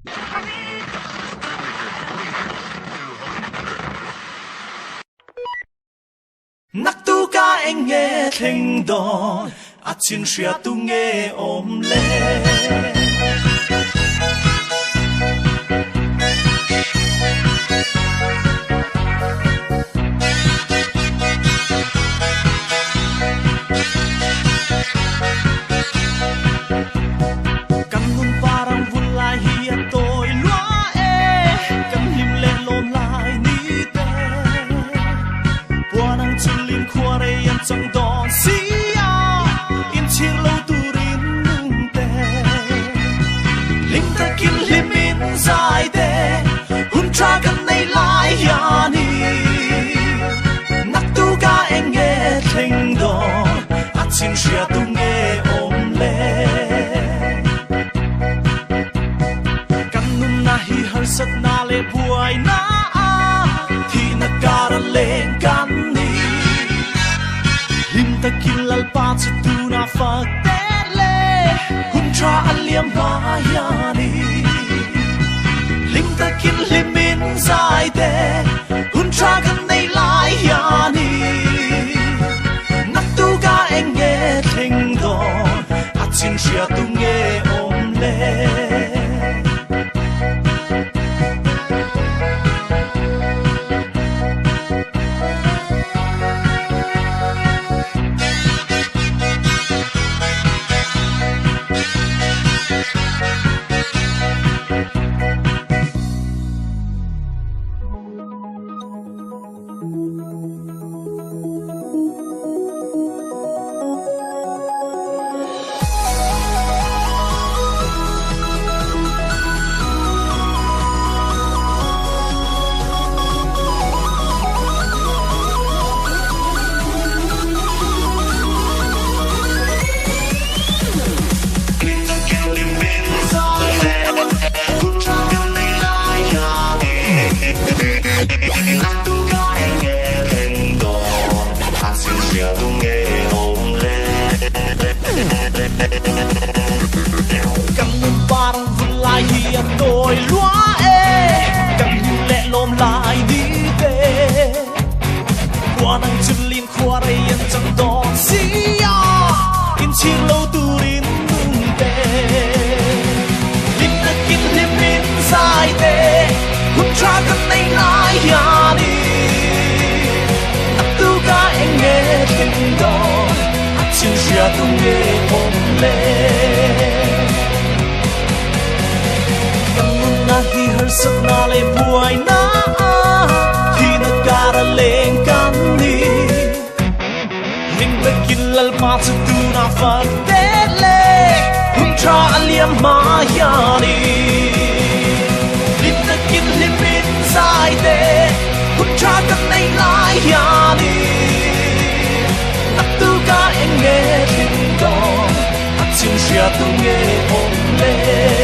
nắc tu ca anh nghe thình đò à xin xia tu nghe ôm lên chẳng đòn xí à in chiếc lâu tu rin nung tè linh ta kim liêm min dài tè hun tra gần này lại ya ni nắc tu ca em nghe thình đò à xin xia tu nghe ôm lê căn nun na hi hơi sat na le buai na thì na cara lên căn ta kilal pa sa tuna fatele huntra aliam mayani lim ta kin limin zai de huntra kan nei lai yani nak tu ga eng nghe thing do at sin sia tu nghe om le parang vulai hian đôi lúa cầm như lẹ lom lại đi về qua năng chân liên qua đây yên chẳng đòn xí à in chi lâu tu rin nung tê lim ta kinh liêm min dài tê hút tra gần này lại ya đi nắc tu ca anh nghe tình đò ắt xin xia tu nghe ôm lên hi har sat na le buai na hi na cara lên kan ni ring ta kilal pa sa tu na fa te le hun tra aliam ma ya ni lim ta kin limin sai te hun tra kan nei lai ya ni nak tu ka eng nghe thing do at sin sia tu nghe om le